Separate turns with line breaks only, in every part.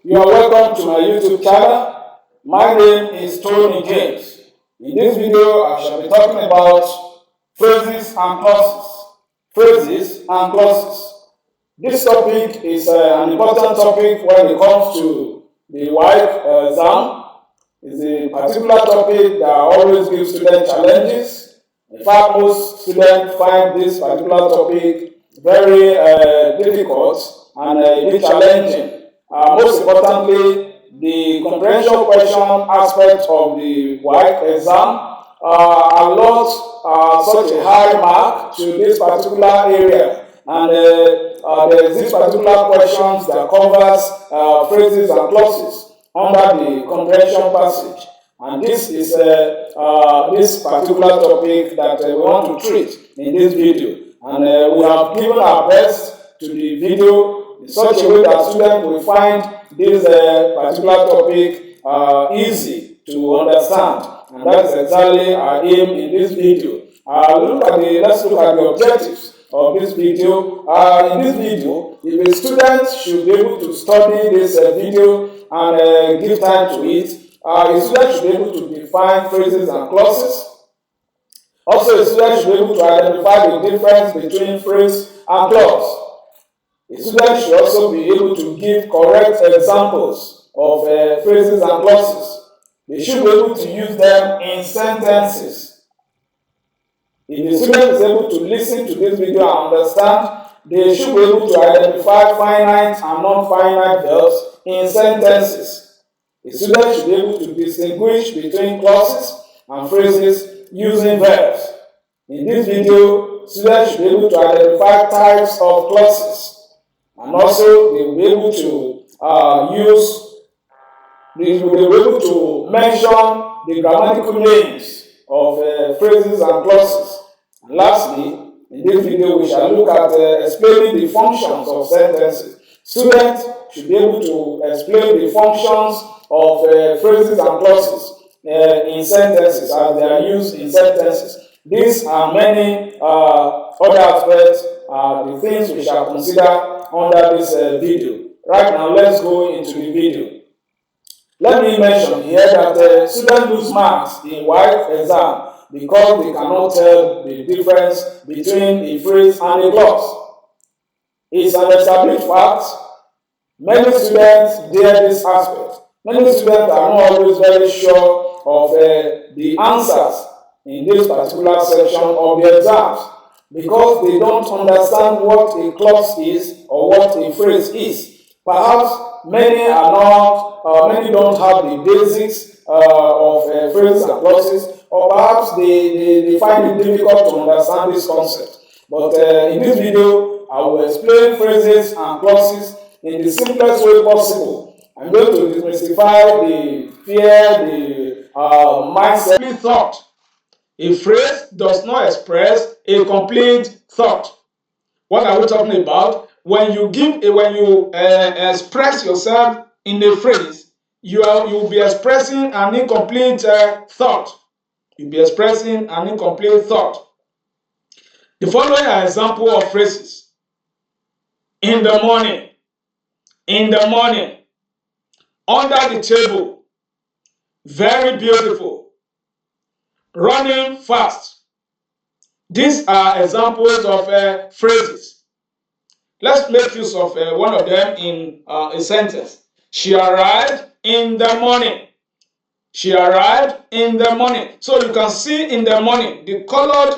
You are welcome to my YouTube channel. My name is Tony James. In this video, I shall be talking about phrases and clauses. Phrases and clauses. This topic is an important topic when it comes to the WAEC exam. It's a particular topic that always gives students challenges. In fact, most students find this particular topic very difficult and a bit challenging. Most importantly, the comprehension question aspect of the WAEC exam allows such a high mark to this particular area, and there is this particular questions that covers phrases and clauses under the comprehension passage, and this is this particular topic that we want to treat in this video, and we have given our best to the video in such a way that students will find this particular topic easy to understand, and that is exactly our aim in this video. Let's look at the objectives of this video. In this video, if a student should be able to study this video and give time to it, a student should be able to define phrases and clauses. Also, a student should be able to identify the difference between phrase and clause. A student should also be able to give correct examples of phrases and clauses. They should be able to use them in sentences. If the student is able to listen to this video and understand, they should be able to identify finite and non-finite verbs in sentences. A student should be able to distinguish between clauses and phrases using verbs. In this video, students should be able to identify types of clauses. And also, they will be able to mention the grammatical names of phrases and clauses. And lastly, in this video, we shall look at explaining the functions of sentences. Students should be able to explain the functions of phrases and clauses in sentences as they are used in sentences. These and many other aspects are the things we shall consider under this video. Right now, let's go into the video. Let me mention here that students lose marks in WAEC exam because they cannot tell the difference between a phrase and a clause. It's an established fact. Many students bear this aspect. Many students are not always very sure of the answers in this particular section of the exams, because they don't understand what a clause is or what a phrase is. Perhaps many don't have the basics of phrases and clauses, or perhaps they find it difficult to understand this concept. But in this video, I will explain phrases and clauses in the simplest way possible. I'm going to demystify the fear, the mindset, thought. A phrase does not express a complete thought. What are we talking about? When you express yourself in a phrase, you'll be expressing an incomplete thought. You'll be expressing an incomplete thought. The following are examples of phrases: in the morning, under the table, very beautiful, running fast. These are examples of phrases. Let's make use of one of them in a sentence. She arrived in the morning. She arrived in the morning. So you can see in the morning, the colored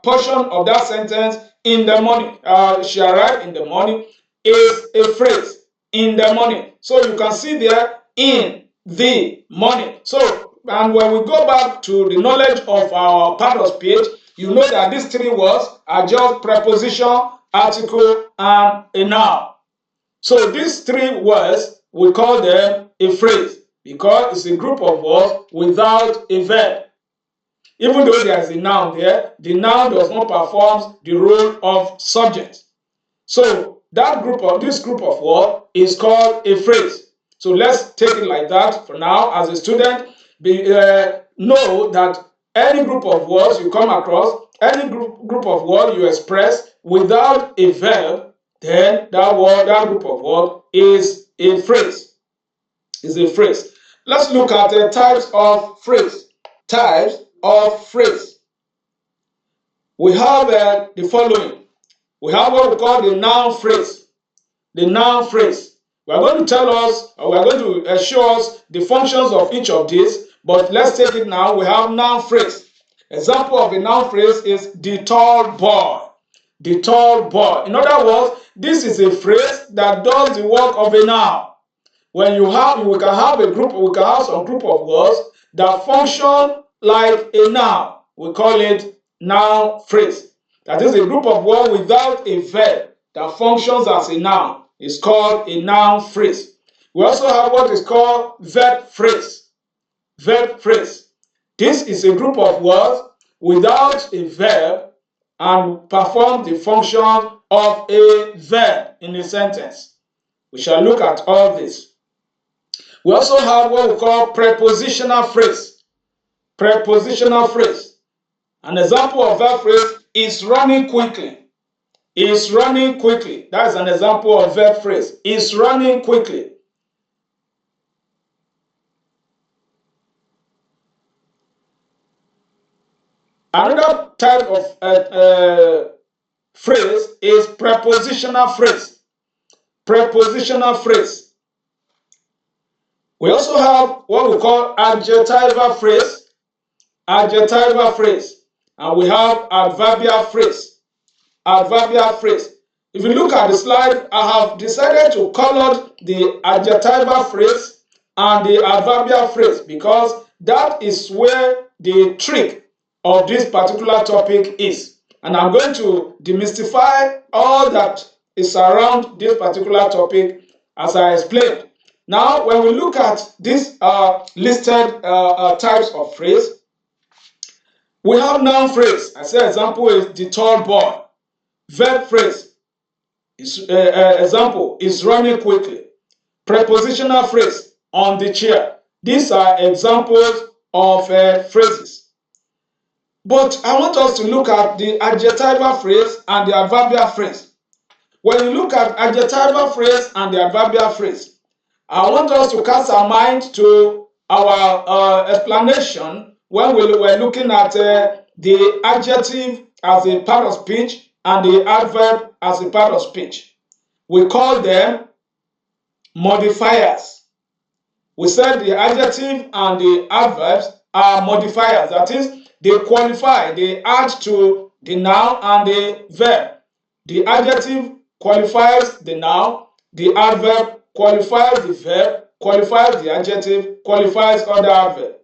portion of that sentence, in the morning. She arrived in the morning is a phrase, in the morning. So you can see there, in the morning. So, and when we go back to the knowledge of our part of speech, you know that these three words are just preposition, article, and a noun. So these three words, we call them a phrase because it's a group of words without a verb. Even though there is a noun there, the noun does not perform the role of subject. So this group of words is called a phrase. So let's take it like that for now. As a student, know that any group of words you come across, any group of words you express without a verb, then that group of words is a phrase. is a phrase. Let's look at the types of phrase. Types of phrase. We have the following. We have what we call the noun phrase. The noun phrase. We are going to tell us, or we are going to show us the functions of each of these, but let's take it now. We have noun phrase. Example of a noun phrase is the tall boy. The tall boy. In other words, this is a phrase that does the work of a noun. When we can have some group of words that function like a noun. We call it noun phrase. That is a group of words without a verb that functions as a noun. It's called a noun phrase. We also have what is called verb phrase. Verb phrase. This is a group of words without a verb and perform the function of a verb in a sentence. We shall look at all this. We also have what we call prepositional phrase. Prepositional phrase. An example of that phrase is running quickly. Is running quickly. That is an example of verb phrase. Is running quickly. Another type of phrase is prepositional phrase. Prepositional phrase. We also have what we call adjectival phrase. Adjectival phrase. And we have adverbial phrase. Adverbial phrase. If you look at the slide, I have decided to color the adjectival phrase and the adverbial phrase because that is where the trick of this particular topic is. And I'm going to demystify all that is around this particular topic as I explained. Now, when we look at these listed types of phrase, we have noun phrase. I say example is the tall boy. Verb phrase is example is running quickly. Prepositional phrase on the chair. These are examples of phrases. But I want us to look at the adjectival phrase and the adverbial phrase. When you look at adjectival phrase and the adverbial phrase, I want us to cast our mind to our explanation when we were looking at the adjective as a part of speech and the adverb as a part of speech. We call them modifiers. We said the adjective and the adverbs are modifiers. That is, they qualify, they add to the noun and the verb. The adjective qualifies the noun, the adverb qualifies the verb, qualifies the adjective, qualifies other adverb.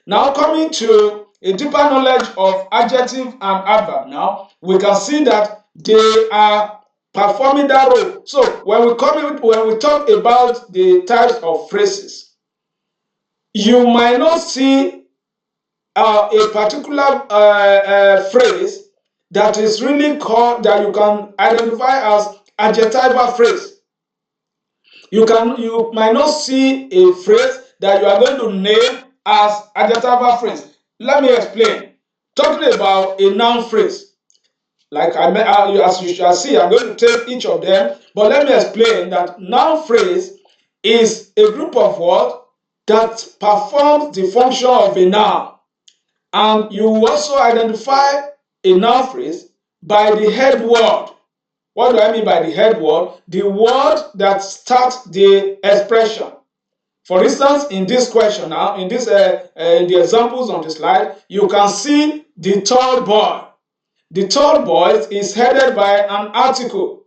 Now coming to a deeper knowledge of adjective and adverb now, we can see that they are performing that role. So when we talk about the types of phrases, you might not see a particular phrase that is really called, that you can identify as adjectival phrase. You might not see a phrase that you are going to name as adjectival phrase. Let me explain. Talking about a noun phrase, like as you shall see, I'm going to take each of them, but let me explain that noun phrase is a group of words that performs the function of a noun. And you also identify a noun phrase by the head word. What do I mean by the head word? The word that starts the expression. For instance, in this question now, in the examples on the slide, you can see the tall boy. The tall boy is headed by an article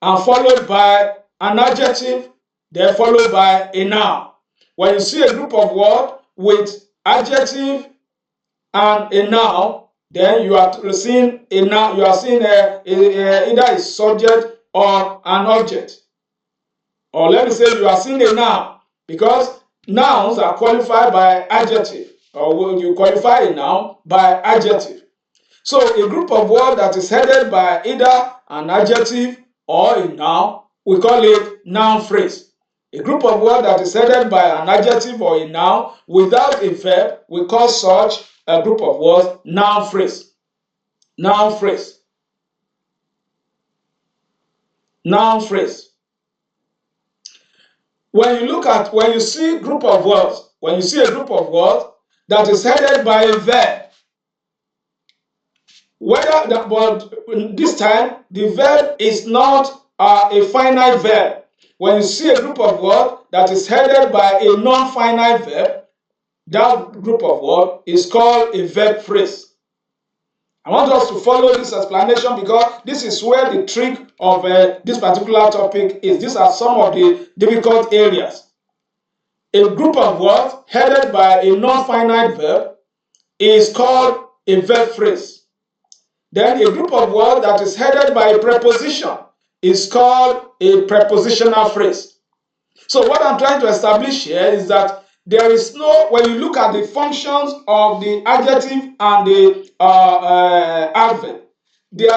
and followed by an adjective, then followed by a noun. When you see a group of words with adjective and a noun, then you are seeing a noun. You are seeing either a subject or an object. Or let me say you are seeing a noun, because nouns are qualified by adjective, or you qualify a noun by adjective. So a group of words that is headed by either an adjective or a noun, we call it noun phrase. A group of words that is headed by an adjective or a noun without a verb, we call such a group of words noun phrase. Noun phrase. Noun phrase. when you see a group of words, that is headed by a verb, but this time the verb is not a finite verb. When you see a group of words that is headed by a non-finite verb, that group of words is called a verb phrase. I want us to follow this explanation because this is where the trick of this particular topic is. These are some of the difficult areas. A group of words headed by a non-finite verb is called a verb phrase. Then a group of words that is headed by a preposition is called a prepositional phrase. So what I'm trying to establish here is that there is no, when you look at the functions of the adjective and the adverb, the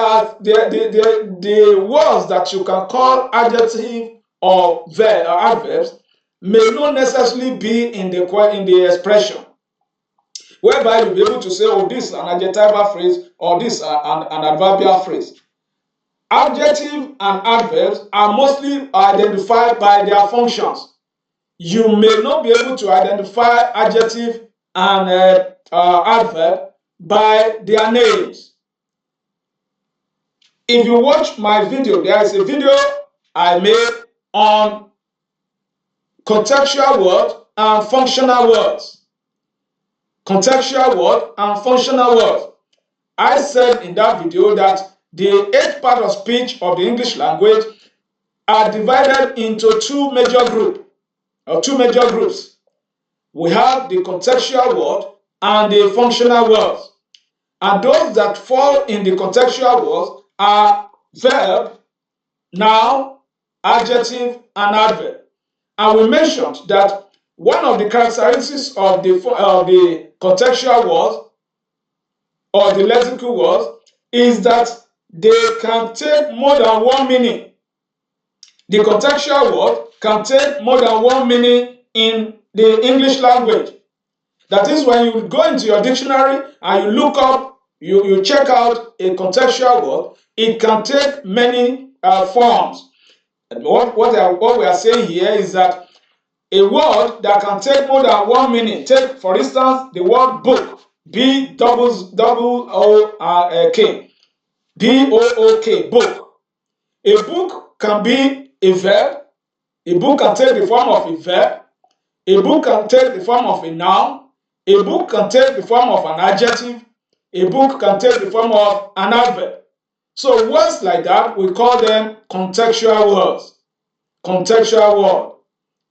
words that you can call adjective or verb or adverbs may not necessarily be in the expression, whereby you'll be able to say, oh, this is an adjectival phrase or this is an adverbial phrase. Adjectives and adverbs are mostly identified by their functions. You may not be able to identify adjective and adverb by their names. If you watch my video, there is a video I made on contextual words and functional words. Contextual words and functional words. I said in that video that the 8th part of speech of the English language are divided into two major groups. We have the contextual word and the functional words. And those that fall in the contextual words are verb, noun, adjective, and adverb. And we mentioned that one of the characteristics of the contextual words or the lexical words is that they can take more than one meaning. The contextual word can take more than one meaning in the English language. That is, when you go into your dictionary and you look up, you check out a contextual word, it can take many forms. And what we are saying here is that a word that can take more than one meaning. Take, for instance, the word book, B-O-O-K, B-O-O-K, book. A book can be a verb. A book can take the form of a verb. A book can take the form of a noun. A book can take the form of an adjective. A book can take the form of an adverb. So words like that, we call them contextual words. Contextual word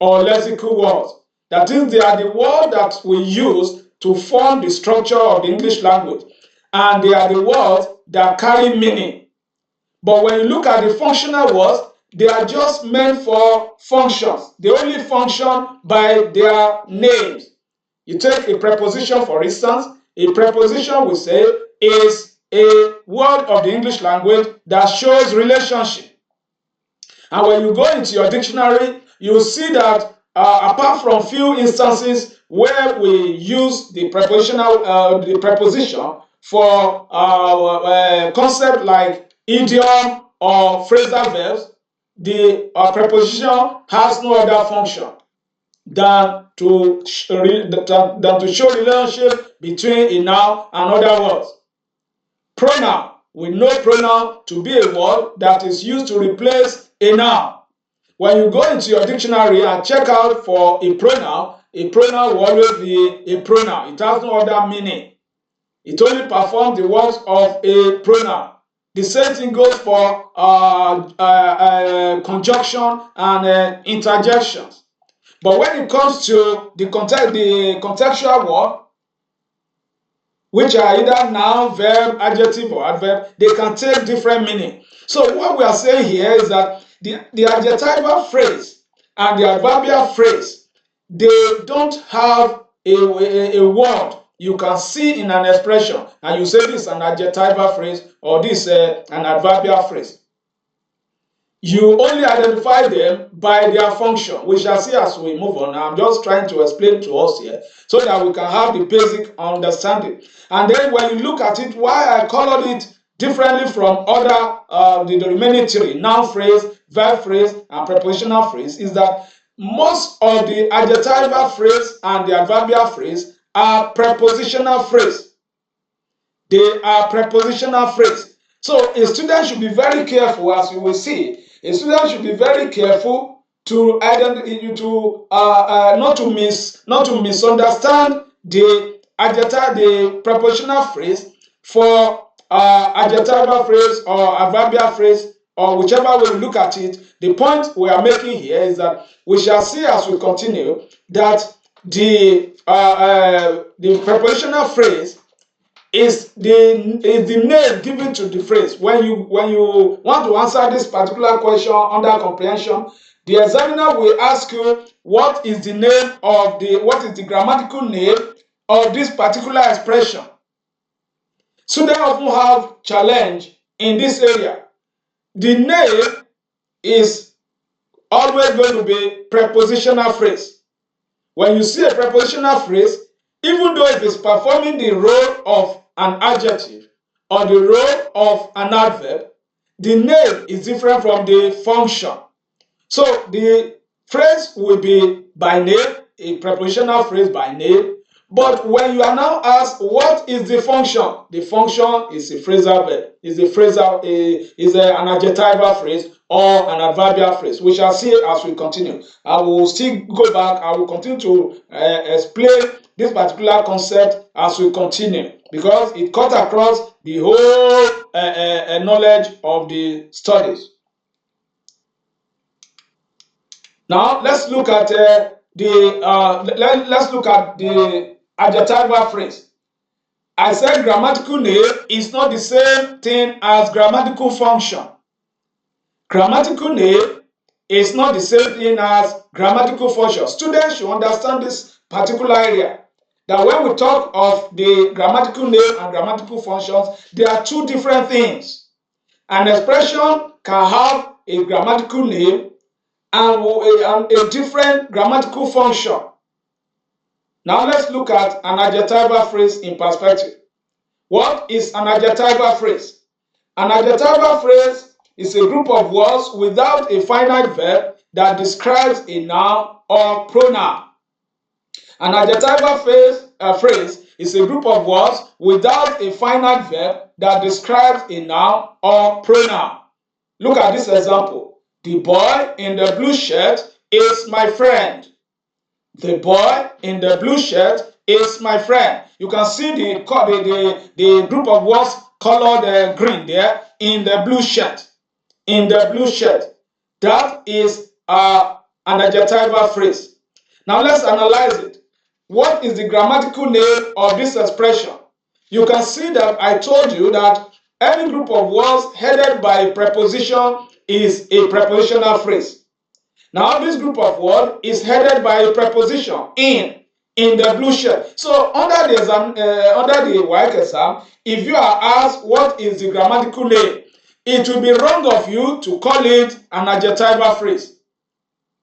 or lexical words. That is, they are the words that we use to form the structure of the English language. And they are the words that carry meaning. But when you look at the functional words, they are just meant for functions. They only function by their names. You take a preposition, for instance. A preposition, we say, is a word of the English language that shows relationship. And when you go into your dictionary, you see that apart from few instances where we use the preposition for concept like idiom or phrasal verbs, the preposition has no other function than to show relationship between a noun and other words. Pronoun. We know pronoun to be a word that is used to replace a noun. When you go into your dictionary and check out for a pronoun will always be a pronoun. It has no other meaning. It only performs the works of a pronoun. The same thing goes for conjunction and interjections. But when it comes to the contextual word, which are either noun, verb, adjective, or adverb, they can take different meaning. So what we are saying here is that the adjectival phrase and the adverbial phrase, they don't have a word you can see in an expression, and you say this is an adjectival phrase or this an adverbial phrase. You only identify them by their function. We shall see as we move on. I'm just trying to explain to us here so that we can have the basic understanding. And then when you look at it, why I colored it differently from other the remaining three, noun phrase, verb phrase, and prepositional phrase, is that most of the adjectival phrase and the adverbial phrase are prepositional phrase. They are prepositional phrase. So a student should be very careful, as you will see. A student should be very careful to identify, not to misunderstand the adjective, the prepositional phrase for adjectival phrase or adverbial phrase, or whichever way we look at it. The point we are making here is that we shall see as we continue that the prepositional phrase is the name given to the phrase. When you want to answer this particular question under comprehension, the examiner will ask you what is the name of what is the grammatical name of this particular expression. Students often have challenge in this area. The name is always going to be prepositional phrase. When you see a prepositional phrase, even though it is performing the role of an adjective or the role of an adverb, the name is different from the function. So the phrase will be by name, a prepositional phrase by name. But when you are now asked what is the function is a phrasal verb, is an adjectival phrase or an adverbial phrase. We shall see as we continue. I will still go back. I will continue to explain this particular concept as we continue, because it cuts across the whole knowledge of the studies. Now let's look at let's look at the adjectival phrase. I said grammatical name is not the same thing as grammatical function. Grammatical name is not the same thing as grammatical function. Students should understand this particular area. That when we talk of the grammatical name and grammatical functions, they are two different things. An expression can have a grammatical name and a different grammatical function. Now let's look at an adjectival phrase in perspective. What is an adjectival phrase? An adjectival phrase is a group of words without a finite verb that describes a noun or pronoun. An adjectival phrase is a group of words without a finite verb that describes a noun or pronoun. Look at this example. The boy in the blue shirt is my friend. The boy in the blue shirt is my friend. You can see the group of words colored green there, in the blue shirt. In the blue shirt. That is an adjectival phrase. Now let's analyze it. What is the grammatical name of this expression? You can see that I told you that any group of words headed by a preposition is a prepositional phrase. Now this group of words is headed by a preposition in the blue shirt. So under the WAEC exam, if you are asked what is the grammatical name, it will be wrong of you to call it an adjectival phrase,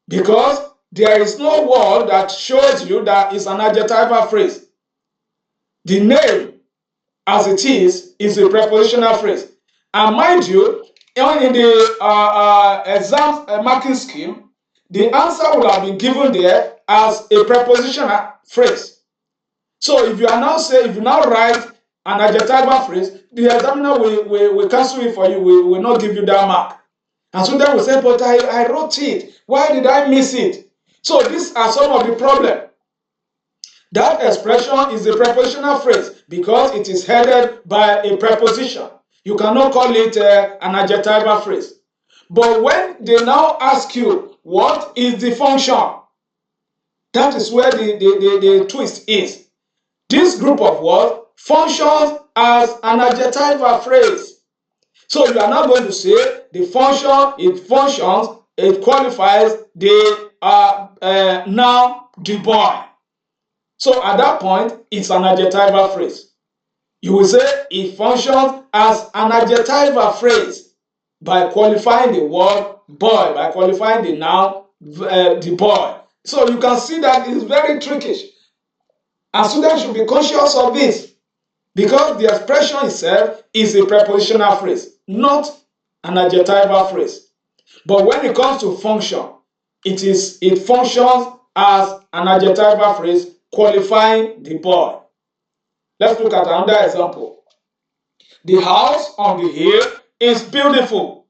because there is no word that shows you that it's an adjectival phrase. The name as it is a prepositional phrase. And mind you, in the exam marking scheme, the answer will have been given there as a prepositional phrase. So if you now write an adjectival phrase, the examiner will cancel it for you, will not give you that mark. And so then we say, but I wrote it. Why did I miss it? So these are some of the problems. That expression is a prepositional phrase because it is headed by a preposition. You cannot call it an adjectival phrase. But when they now ask you, what is the function? That is where the twist is. This group of words functions as an adjectival phrase. So you are not going to say the function, it functions, it qualifies the noun, the boy. So at that point, it's an adjectival phrase. You will say it functions as an adjectival phrase by qualifying the word boy, by qualifying the noun, the boy. So you can see that it's very trickish. And students should be conscious of this, because the expression itself is a prepositional phrase, not an adjectival phrase. But when it comes to function, it functions as an adjectival phrase qualifying the boy. Let's look at another example. The house on the hill is beautiful.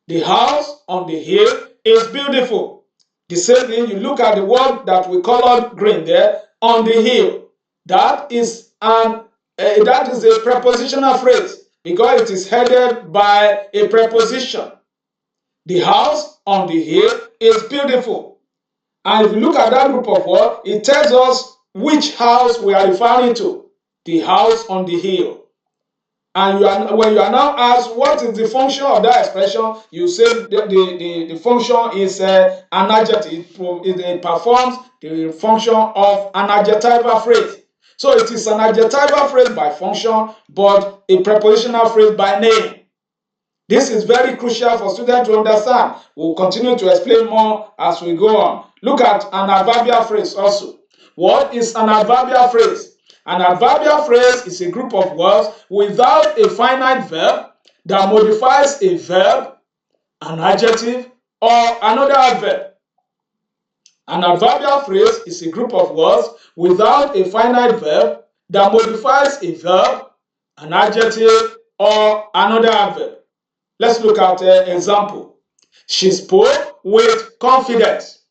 The house on the hill is beautiful. The same thing, you look at the word that we colored green there, on the hill. That is a prepositional phrase because it is headed by a preposition. The house on the hill is beautiful. And if you look at that group of words, it tells us which house we are referring to. The house on the hill. And when you are now asked what is the function of that expression, you say the function is an adjective. It performs the function of an adjectival phrase. So it is an adjectival phrase by function, but a prepositional phrase by name. This is very crucial for students to understand. We'll continue to explain more as we go on. Look at an adverbial phrase also. What is an adverbial phrase? An adverbial phrase is a group of words without a finite verb that modifies a verb, an adjective, or another adverb. An adverbial phrase is a group of words without a finite verb that modifies a verb, an adjective, or another adverb. Let's look at an example. She spoke with confidence.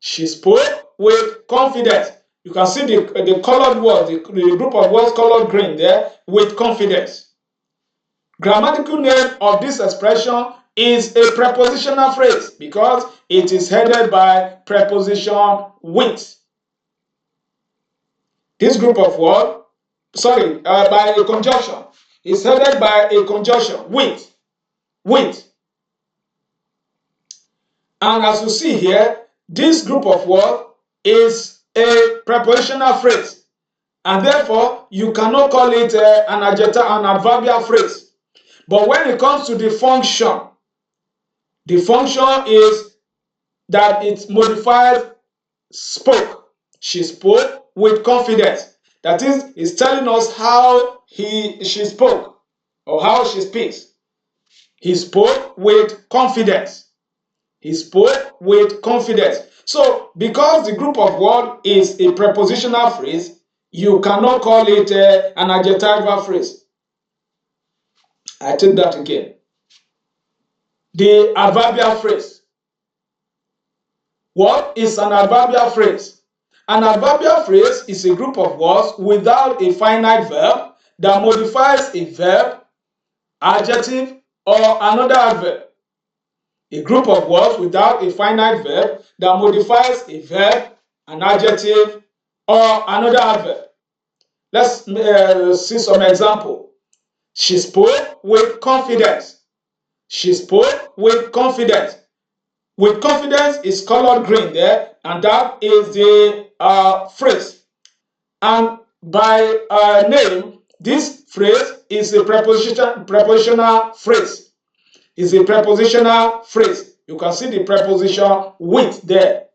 She spoke with confidence. You can see the colored words, the group of words colored green there, with confidence. Grammatical name of this expression is a prepositional phrase because it is headed by preposition with. This group of words, by a conjunction, is headed by a conjunction with. And as you see here, this group of words is a prepositional phrase, and therefore you cannot call it an adverbial phrase. But when it comes to the function is that it modifies spoke. She spoke with confidence. That is, it's telling us how she spoke or how she speaks. He spoke with confidence. He spoke with confidence. So, because the group of words is a prepositional phrase, you cannot call it an adjectival phrase. I take that again. The adverbial phrase. What is an adverbial phrase? An adverbial phrase is a group of words without a finite verb that modifies a verb, adjective, or another adverb. A group of words without a finite verb that modifies a verb, an adjective, or another adverb. Let's see some example. She spoke with confidence. She spoke with confidence. With confidence is colored green there, and that is the phrase. And by name, this phrase is a prepositional phrase. Is a prepositional phrase. You can see the preposition with there.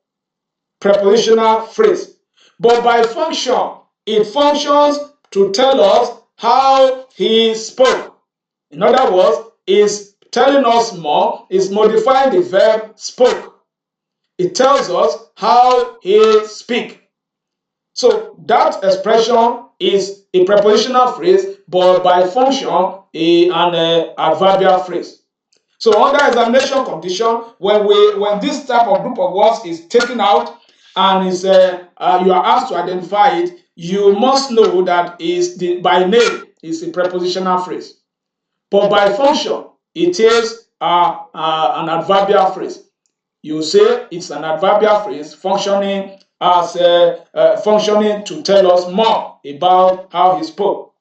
Prepositional phrase. But by function, it functions to tell us how he spoke. In other words, is telling us more, is modifying the verb spoke. It tells us how he speak. So that expression is a prepositional phrase, but by function, an adverbial phrase. So under examination condition, when this type of group of words is taken out and is you are asked to identify it, you must know that by name is a prepositional phrase, but by function it is an adverbial phrase. You say it's an adverbial phrase functioning to tell us more about how he spoke.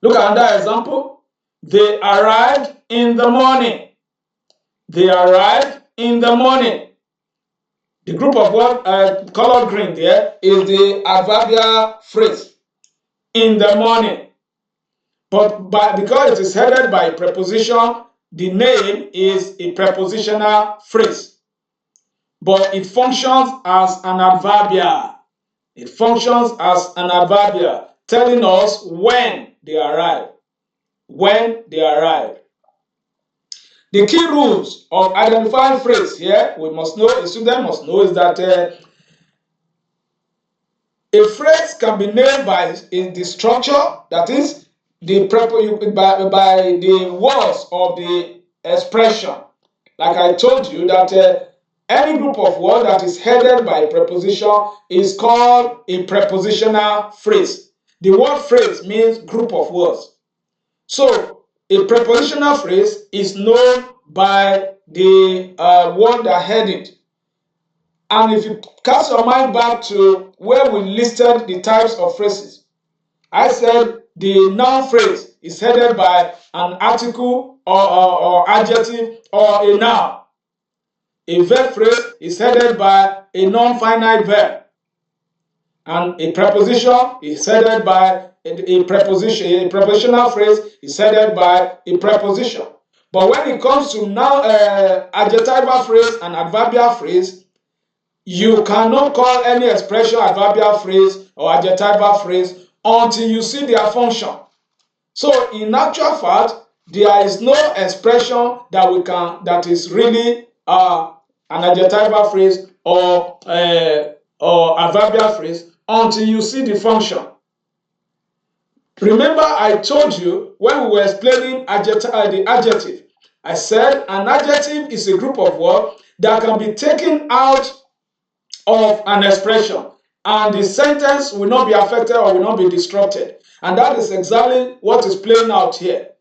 Look at another example. They arrived in the morning. They arrived in the morning. The group of words colored green there is the adverbial phrase, in the morning. But because it is headed by a preposition, the name is a prepositional phrase. But it functions as an adverbial. It functions as an adverbial, telling us when they arrive. When they arrive. The key rules of identifying phrase here, we must know, a student must know, is that a phrase can be named by the structure, that is, by the words of the expression. Like I told you that any group of words that is headed by a preposition is called a prepositional phrase. The word phrase means group of words. So a prepositional phrase is known by the word that head it. And if you cast your mind back to where we listed the types of phrases, I said the noun phrase is headed by an article or adjective or a noun. A verb phrase is headed by a non-finite verb. And a preposition is headed by a preposition. A prepositional phrase is headed by a preposition. But when it comes to now adjectival phrase and adverbial phrase, you cannot call any expression adverbial phrase or adjectival phrase until you see their function. So in actual fact, there is no expression that is really an adjectival phrase or adverbial phrase until you see the function. Remember, I told you when we were explaining the adjective, I said an adjective is a group of words that can be taken out of an expression and the sentence will not be affected or will not be disrupted. And that is exactly what is playing out here.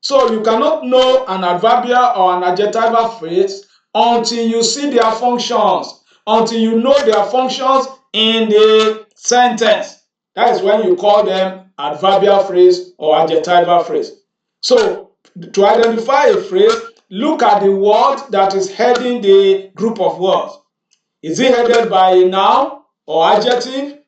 So you cannot know an adverbial or an adjectival phrase until you see their functions, until you know their functions in the sentence. That is when you call them adverbial phrase or adjectival phrase. So to identify a phrase, look at the word that is heading the group of words. Is it headed by a noun or adjective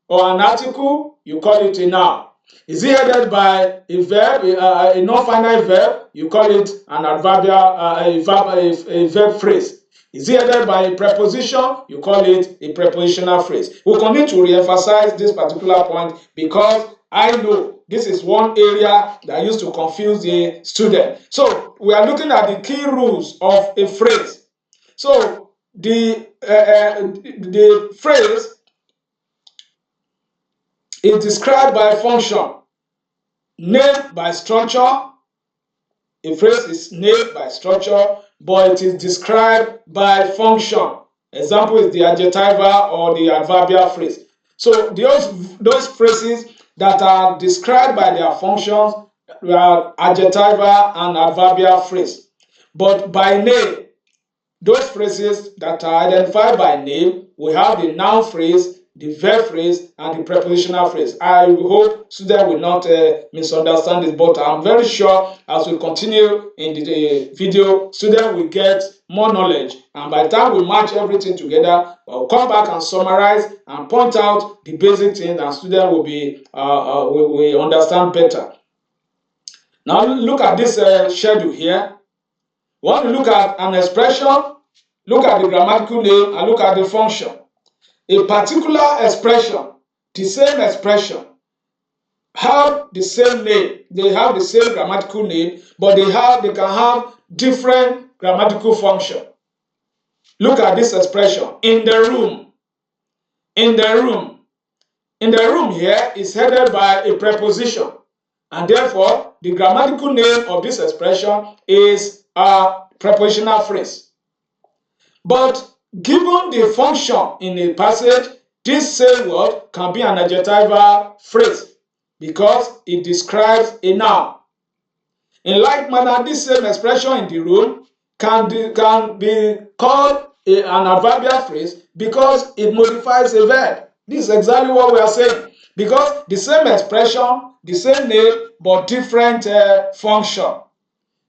or an article? You call it a noun. Is it headed by a verb, a non-finite verb? You call it an adverbial, a verb phrase. Is it headed by a preposition? You call it a prepositional phrase. We'll continue to re-emphasize this particular point because I know this is one area that used to confuse the student. So we are looking at the key rules of a phrase. So the phrase is described by function, named by structure. A phrase is named by structure, but it is described by function. Example is the adjectival or the adverbial phrase. So those phrases that are described by their functions are adjectival and adverbial phrase. But by name, those phrases that are identified by name, we have the noun phrase, the verb phrase, and the prepositional phrase. I hope students will not misunderstand this, but I'm very sure as we continue in the video, students will get more knowledge. And by the time we match everything together, I'll come back and summarize and point out the basic things, and students will be will understand better. Now look at this schedule here. We want to look at an expression, look at the grammatical name, and look at the function. A particular expression, the same expression, have the same name. They have the same grammatical name, but they can have different grammatical function. Look at this expression, in the room. In the room. In the room here is headed by a preposition, and therefore the grammatical name of this expression is a prepositional phrase. But given the function in a passage, this same word can be an adjectival phrase because it describes a noun. In like manner, this same expression in the room can be called an adverbial phrase because it modifies a verb. This is exactly what we are saying. Because the same expression, the same name, but different function.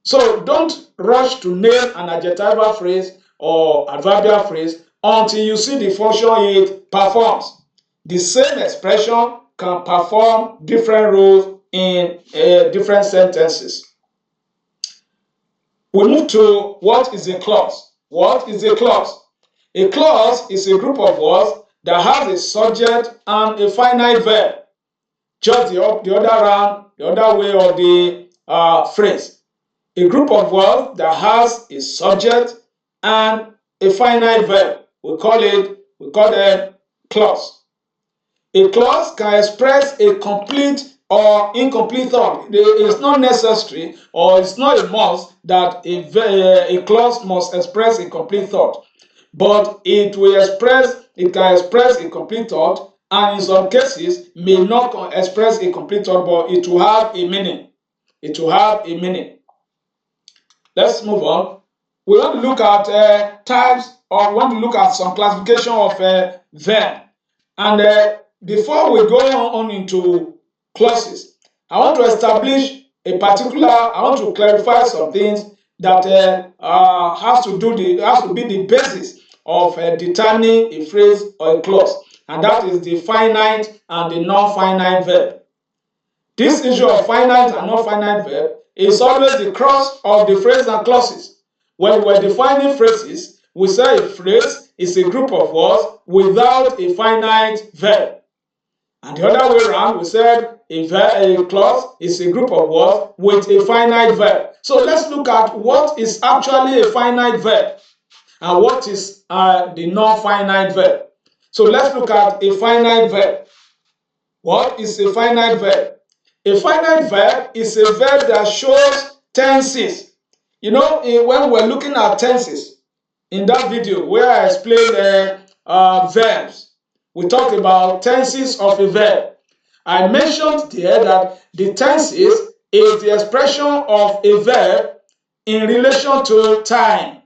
So don't rush to name an adjectival phrase or adverbial phrase until you see the function it performs. The same expression can perform different roles in different sentences. We move to what is a clause. What is a clause? A clause is a group of words that has a subject and a finite verb. Just the other way of the phrase. A group of words that has a subject and a finite verb. We call them clause. A clause can express a complete or incomplete thought. It's not necessary or it's not a must that a clause must express a complete thought, but it can express a complete thought, and in some cases may not express a complete thought, but it will have a meaning. It will have a meaning. Let's move on. We want to look at types, or we want to look at some classification of verb. And before we go on into clauses, I want to establish I want to clarify some things that has to be the basis of determining a phrase or a clause, and that is the finite and the non-finite verb. This issue of finite and non-finite verb is always the crux of the phrase and clauses. When we're defining phrases, we say a phrase is a group of words without a finite verb. And the other way around, we said a clause is a group of words with a finite verb. So let's look at what is actually a finite verb and what is the non-finite verb. So let's look at a finite verb. What is a finite verb? A finite verb is a verb that shows tenses. You know, when we're looking at tenses, in that video where I explained verbs, we talked about tenses of a verb. I mentioned there that the tenses is the expression of a verb in relation to time.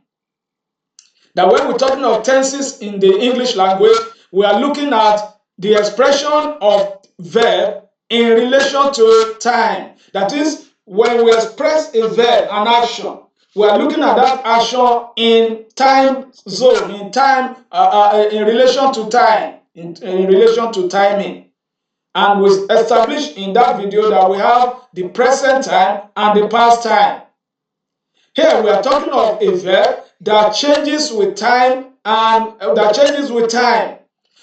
That when we're talking of tenses in the English language, we are looking at the expression of verb in relation to time. That is, when we express a verb, an action, we are looking at that action in time zone, in relation to time, in relation to timing. And we established in that video that we have the present time and the past time. Here we are talking of a verb that changes with time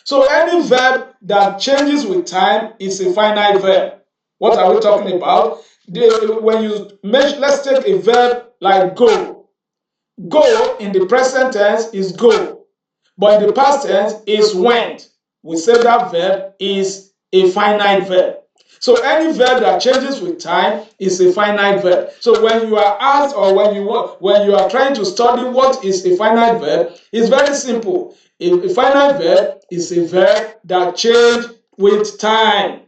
So any verb that changes with time is a finite verb. What are we talking about? Let's take a verb like go. Go in the present tense is go, but in the past tense is went. We say that verb is a finite verb. So any verb that changes with time is a finite verb. So when you are asked, or when you are trying to study what is a finite verb, it's very simple. A finite verb is a verb that changes with time.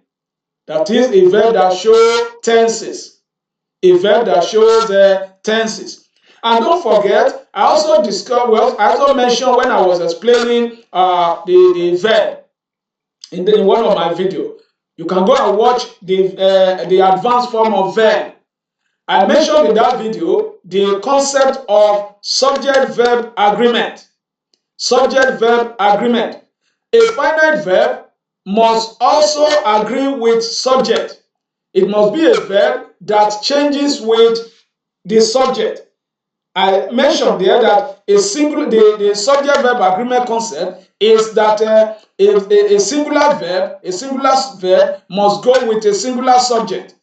That is a verb that shows tenses. A verb that shows tenses. And don't forget, I also mentioned when I was explaining the verb in one of my videos. You can go and watch the advanced form of verb. I mentioned in that video the concept of subject-verb agreement. Subject-verb agreement. A finite verb must also agree with subject. It must be a verb that changes with the subject. I mentioned there that the subject verb agreement concept is that a singular verb must go with a singular subject,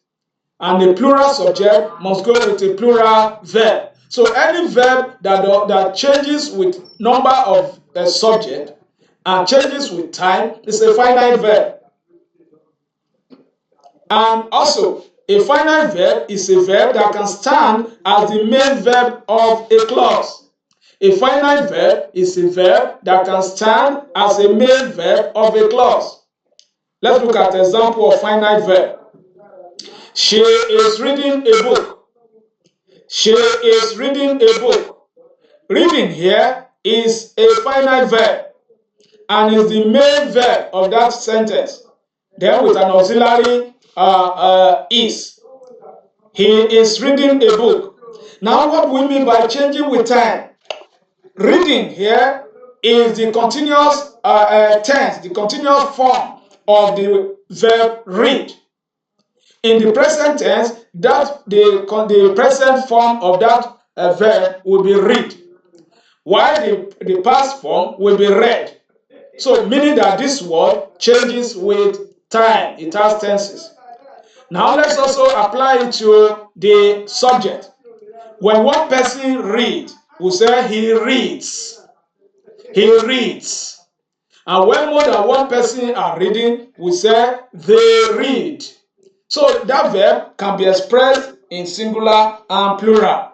and a plural subject must go with a plural verb. So any verb that changes with number of subject and changes with time is a finite verb. And also, a finite verb is a verb that can stand as the main verb of a clause. A finite verb is a verb that can stand as a main verb of a clause. Let's look at an example of finite verb. She is reading a book. She is reading a book. Reading here is a finite verb and is the main verb of that sentence. Then with an auxiliary is. He is reading a book. Now what we mean by changing with time? Reading here is the continuous tense, the continuous form of the verb read. In the present tense, the present form of that verb will be read, while the past form will be read. So meaning that this word changes with time. It has tenses. Now let's also apply it to the subject. When one person reads, we say he reads. He reads. And when more than one person are reading, we say they read. So that verb can be expressed in singular and plural.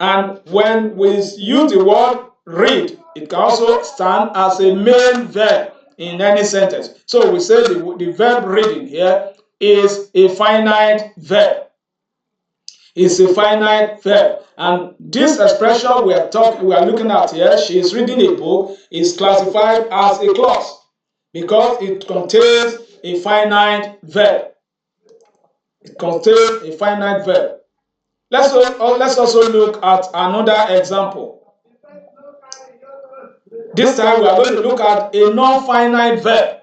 And when we use the word read, it can also stand as a main verb in any sentence. So we say the verb reading here is a finite verb. It's a finite verb. And this expression we are looking at here, she is reading a book, is classified as a clause because it contains a finite verb. It contains a finite verb. Let's also look at another example. This time we are going to look at a non-finite verb.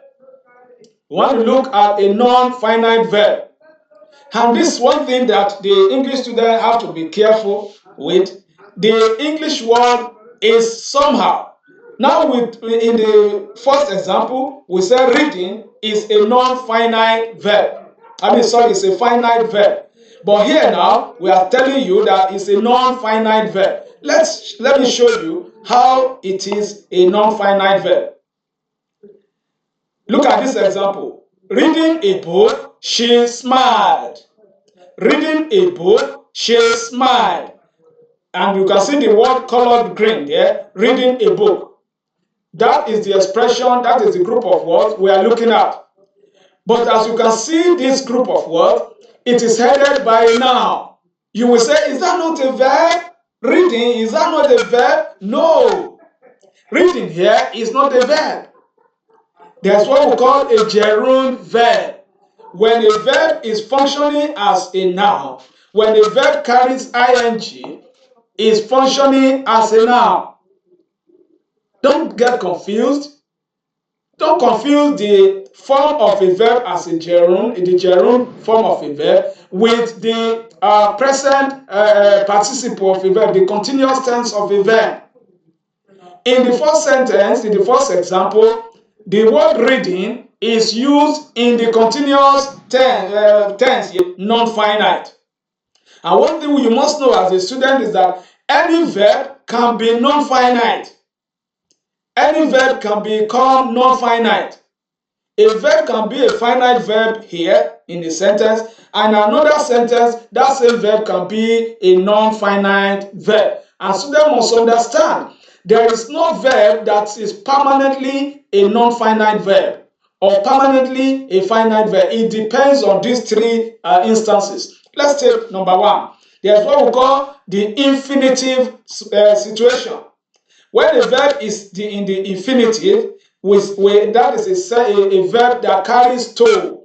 We want to look at a non-finite verb. And this is one thing that the English student have to be careful with. The English word is somehow. Now, in the first example, we say reading is a non-finite verb. It's a finite verb. But here now, we are telling you that it's a non-finite verb. Let me show you how it is a non-finite verb. Look at this example. Reading a book, she smiled. Reading a book, she smiled. And you can see the word colored green there, reading a book. That is the expression, that is the group of words we are looking at. But as you can see this group of words, it is headed by a noun. You will say, is that not a verb? Reading, is that not a verb? No. Reading here is not a verb. There's what we call a gerund verb. When a verb is functioning as a noun, when a verb carries ing, is functioning as a noun. Don't get confused. Don't confuse the form of a verb as a gerund, the gerund form of a verb, with the present participle of a verb, the continuous tense of a verb. In the first sentence, in the first example, the word reading is used in the continuous tense, non-finite. And one thing you must know as a student is that any verb can be non-finite. Any verb can become non-finite. A verb can be a finite verb here in a sentence, and another sentence, that same verb can be a non-finite verb. And students must understand, there is no verb that is permanently a non-finite verb or permanently a finite verb. It depends on these three instances. Let's take number one. There's what we call the infinitive situation. When a verb is in the infinitive, that is a verb that carries to.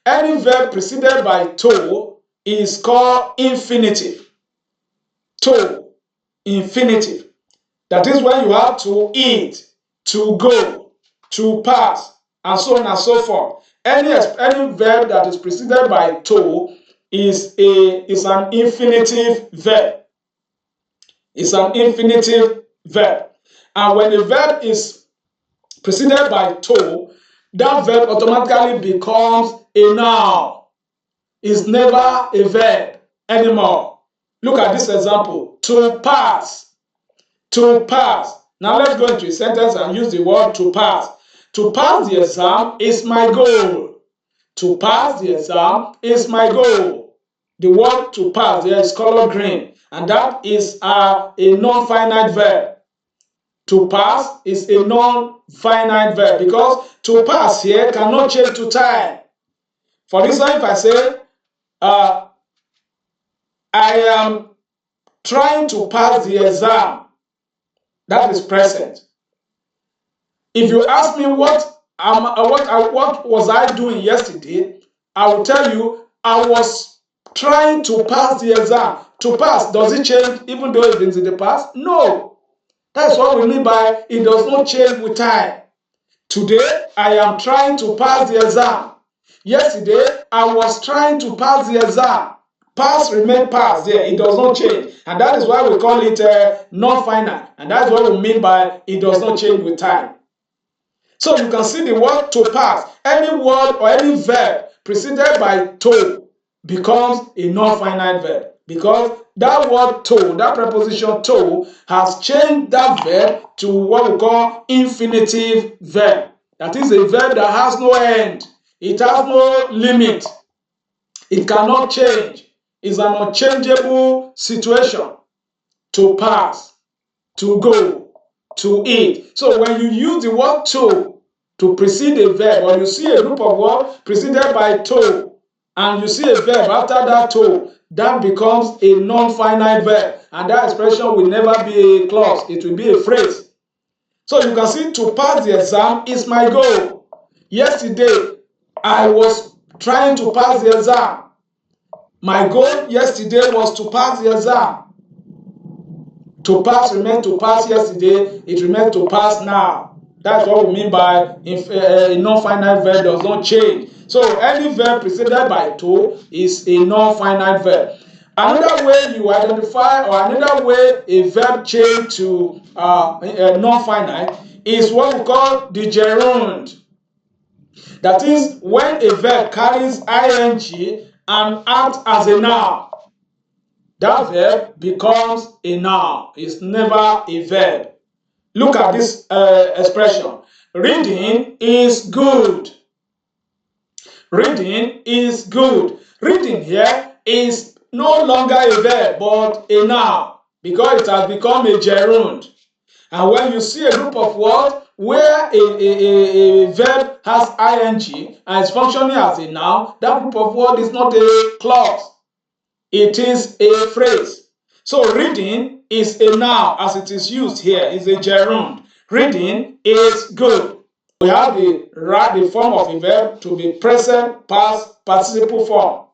Any verb preceded by to is called infinitive. To, infinitive. That is when you have to eat, to go, to pass, and so on and so forth. Any verb that is preceded by to is an infinitive verb. It's an infinitive verb. And when a verb is preceded by to, that verb automatically becomes a noun. It's never a verb anymore. Look at this example. To pass. To pass. Now let's go into a sentence and use the word to pass. To pass the exam is my goal. To pass the exam is my goal. The word to pass there is colored green, and that is a non-finite verb. To pass is a non-finite verb because to pass here cannot change to time. For instance, if I say, I am trying to pass the exam, that is present. If you ask me what was I doing yesterday, I will tell you I was trying to pass the exam. To pass, does it change even though it is in the past? No. That's what we mean by it does not change with time. Today, I am trying to pass the exam. Yesterday, I was trying to pass the exam. Pass remain pass there. It does not change. And that is why we call it non-finite. And that's what we mean by it does not change with time. So you can see the word to pass. Any word or any verb preceded by to becomes a non-finite verb. because that word to, that preposition to, has changed that verb to what we call infinitive verb. That is a verb that has no end. It has no limit. It cannot change. It's an unchangeable situation. To pass, to go, to eat. So when you use the word to precede a verb, or you see a group of words preceded by to, and you see a verb after that to, that becomes a non-finite verb, and that expression will never be a clause, it will be a phrase. So you can see to pass the exam is my goal. Yesterday, I was trying to pass the exam. My goal yesterday was to pass the exam. To pass remained to pass yesterday, it remains to pass now. That's what we mean by if a non-finite verb does not change. So any verb preceded by to is a non-finite verb. Another way you identify, or another way a verb change to non-finite, is what we call the gerund. That is when a verb carries ing and acts as a noun. That verb becomes a noun. It's never a verb. Look at this expression. Reading is good. Reading is good. Reading here is no longer a verb but a noun because it has become a gerund. And when you see a group of words where a verb has ing and is functioning as a noun, that group of words is not a clause. It is a phrase. So reading is a noun as it is used here, is a gerund. Reading is good. We have the form of a verb to be present, past, participle form.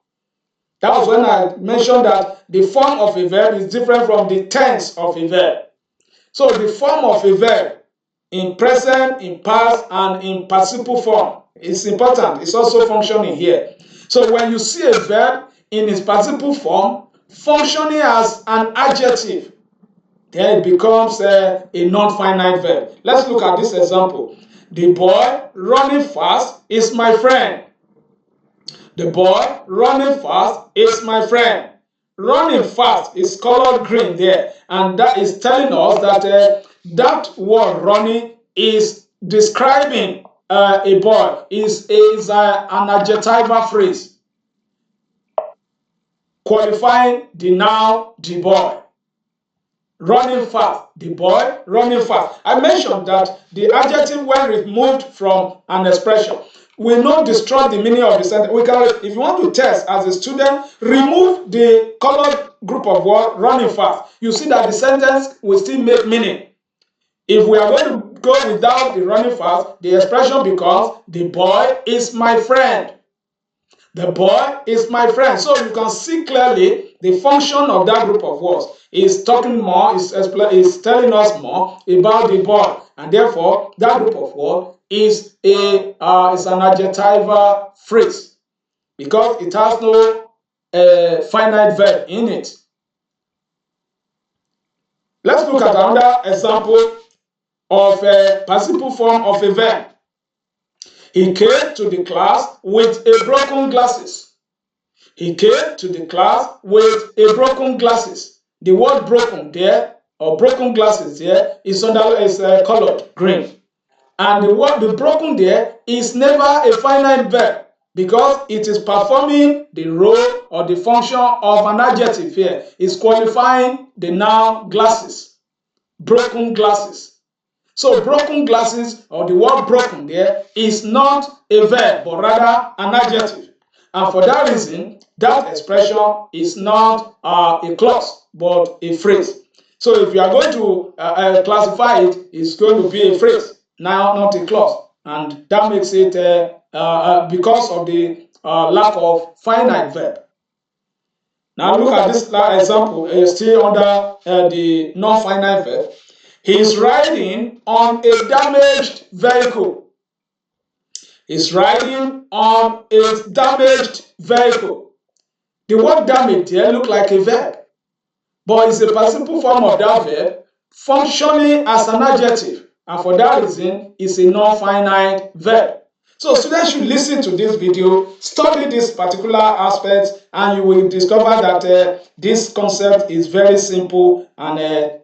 That was when I mentioned that the form of a verb is different from the tense of a verb. So the form of a verb in present, in past, and in participle form is important. It's also functioning here. So when you see a verb in its participle form functioning as an adjective, then it becomes a non-finite verb. Let's look at this example. The boy running fast is my friend. The boy running fast is my friend. Running fast is colored green there, and that is telling us that that word running is describing a boy, is an adjectival phrase qualifying the noun the boy. Running fast, the boy running fast. I mentioned that the adjective, when removed from an expression, will not destroy the meaning of the sentence. We can, if you want to test as a student, remove the colored group of words running fast. You see that the sentence will still make meaning. If we are going to go without the running fast, the expression becomes the boy is my friend. The boy is my friend. So you can see clearly the function of that group of words is talking more, is telling us more about the boy, and therefore that group of words is an adjectival phrase because it has no finite verb in it. Let's look at another example of a participle form of a verb. He came to the class with a broken glasses. He came to the class with a broken glasses. The word broken there, or broken glasses there, is colored green. And the broken there is never a finite verb because it is performing the role or the function of an adjective here. It's qualifying the noun glasses. Broken glasses. So broken glasses, or the word broken there, is not a verb but rather an adjective. And for that reason, that expression is not a clause but a phrase. So if you are going to classify it, it's going to be a phrase, now not a clause. And that makes it because of the lack of finite verb. Now look at this example, still under the non-finite verb. He is riding on a damaged vehicle. He's riding on a damaged vehicle. The word damaged here looks like a verb, but it's a participle form of that verb functioning as an adjective, and for that reason, it's a non-finite verb. So students should listen to this video, study this particular aspect, and you will discover that this concept is very simple and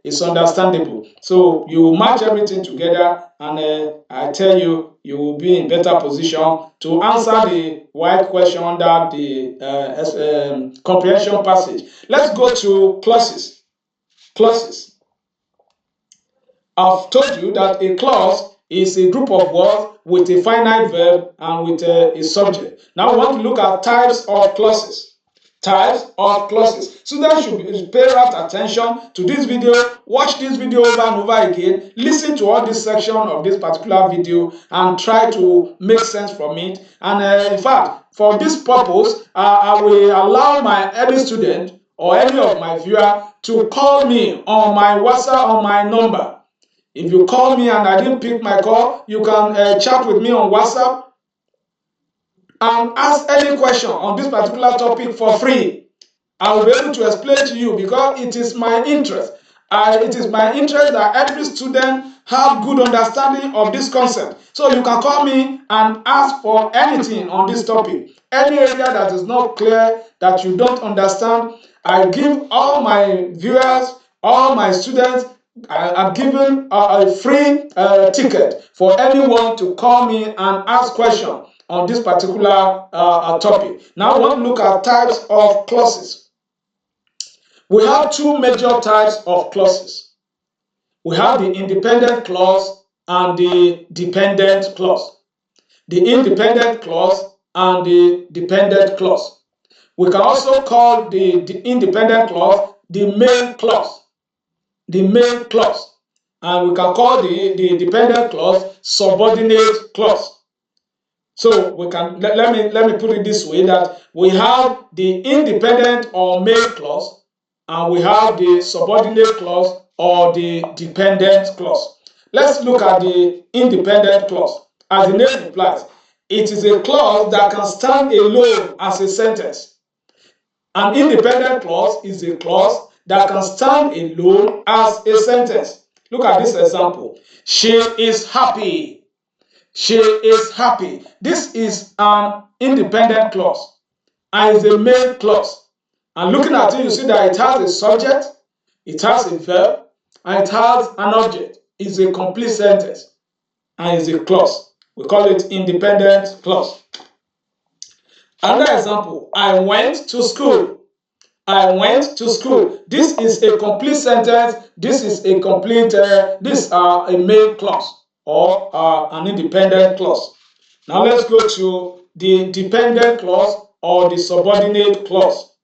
it's understandable. So you will match everything together, and I tell you, you will be in better position to answer the WAEC question under the comprehension passage. Let's go to clauses. Clauses. I've told you that a clause is a group of words with a finite verb and with a subject. Now we want to look at types of clauses. Types of clauses. Students should pay rapt attention to this video, watch this video over and over again, listen to all this section of this particular video and try to make sense from it. And in fact, for this purpose, I will allow any student or any of my viewer to call me on my WhatsApp on my number. If you call me and I didn't pick my call, you can chat with me on WhatsApp and ask any question on this particular topic for free. I will be able to explain to you because it is my interest. It is my interest that every student have good understanding of this concept. So you can call me and ask for anything on this topic. Any area that is not clear, that you don't understand, I give all my viewers, all my students, I've given a free ticket for anyone to call me and ask questions on this particular topic. Now we want to look at types of clauses. We have two major types of clauses. We have the independent clause and the dependent clause. The independent clause and the dependent clause. We can also call the independent clause the main clause. The main clause. And we can call the dependent clause subordinate clause. So we can let me put it this way, that we have the independent or main clause and we have the subordinate clause or the dependent clause. Let's look at the independent clause. As the name implies, it is a clause that can stand alone as a sentence. An independent clause is a clause that can stand alone as a sentence. Look at this example. She is happy. She is happy. This is an independent clause and is a main clause. And looking at it, you see that it has a subject, it has a verb, and it has an object. It's a complete sentence and it's a clause. We call it independent clause. Another example, I went to school. I went to school. This is a complete sentence. This is a complete, this a main clause or an independent clause. Now let's go to the dependent clause or the subordinate clause.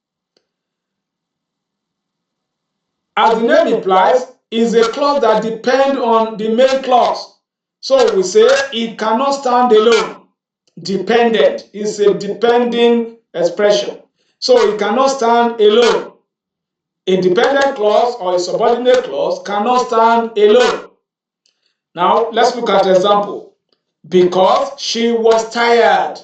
As the name implies, is a clause that depends on the main clause. So we say it cannot stand alone. Dependent is a depending expression. So it cannot stand alone. A dependent clause or a subordinate clause cannot stand alone. Now, let's look at an example. Because she was tired.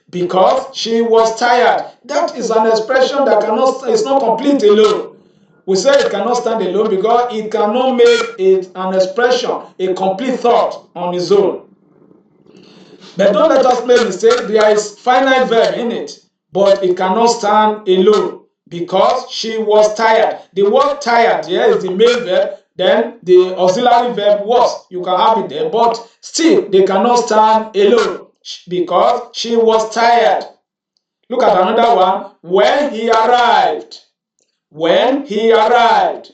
Because she was tired. That is an expression that is not complete alone. We say it cannot stand alone because it cannot make it an expression, a complete thought on its own. But don't let us make mistake, there is finite verb in it, but it cannot stand alone because she was tired. The word tired here is the main verb, then the auxiliary verb was. You can have it there, but still they cannot stand alone because she was tired. Look at another one. When he arrived. When he arrived.